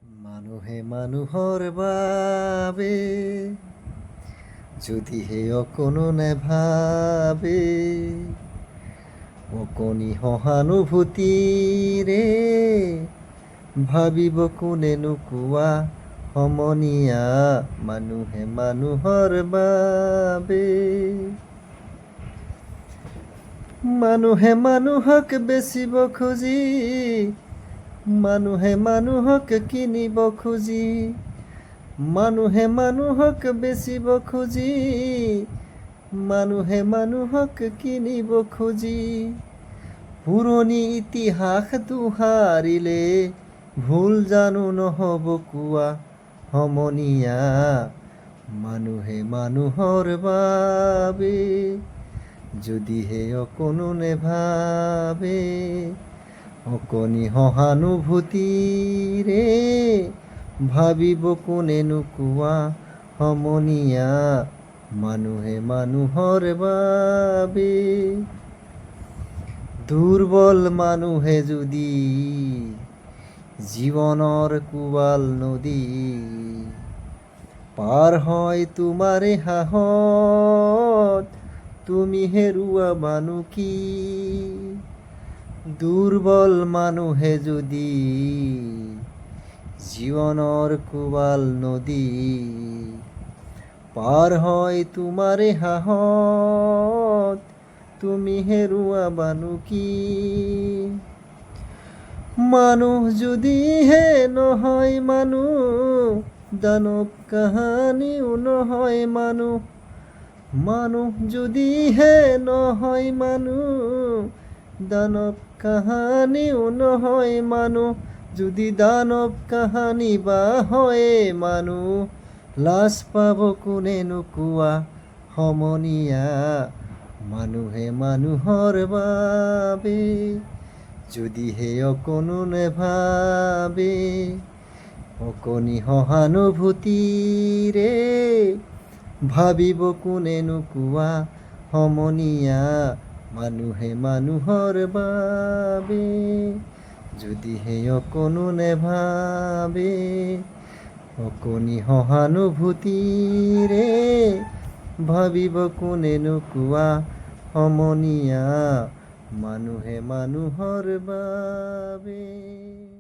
মানুহে মানুহৰ বাবে যদিহে অকণো নেভাবে, অকণি সহানুভূতিৰে ভাবিব কোনেনো কোৱা সমনীয়া। মানুহে মানুহৰ বাবে, মানুহে মানুহক বেচিব খুজি, মানুহে মানুহক কিনিব খুজি, মানুহে মানুহক বেচিব খুজি, মানুহে মানুহক কিনিব খুজি। পুৰণি ইতিহাস দোহাৰিলে ভুল জানো নহ'ব কোৱা সমনীয়া। মানুহে মানুহৰ বাবে যদিহে অকণো নেভাবে, অকণি সহানুভূতিৰে ভাবিব কোনেনো কোৱা সমনীয়া। মানুহে মানুহৰ বাবে, দুৰ্বল মানুহে যদি জীৱনৰ কোৱাল নদী পাৰ হয় তোমাৰে সাহত, তুমি হেৰুৱাবানো কি? দুৰ্বল মানুহে যদি জীৱনৰ কোৱাল নদী পাৰ হয় তোমাৰে সাহত, তুমি হেৰুৱাবানো কি? মানুহ যদিহে নহয় মানুহ, দানৱ কাহানিও নহয় মানুহ। মানুহ যদিহে নহয় মানুহ, দানৱ কাহানিও নহয় মানুহ। যদি দানৱ কাহানি বা হয় মানুহ, লাজ পাব কোনেনো কোৱা সমনীয়া। মানুহে মানুহৰ বাবে যদিহে অকণো নেভাবে, অকণি সহানুভূতিৰে ভাবিব কোনেনো কোৱা সমনীয়া। মানুহে মানুহৰ বাবে যদিহে অকণো নেভাবে, অকণি সহানুভূতিৰে ভাবিব কোনেনো কোৱা সমনীয়া। মানুহে মানুহৰ বাবে।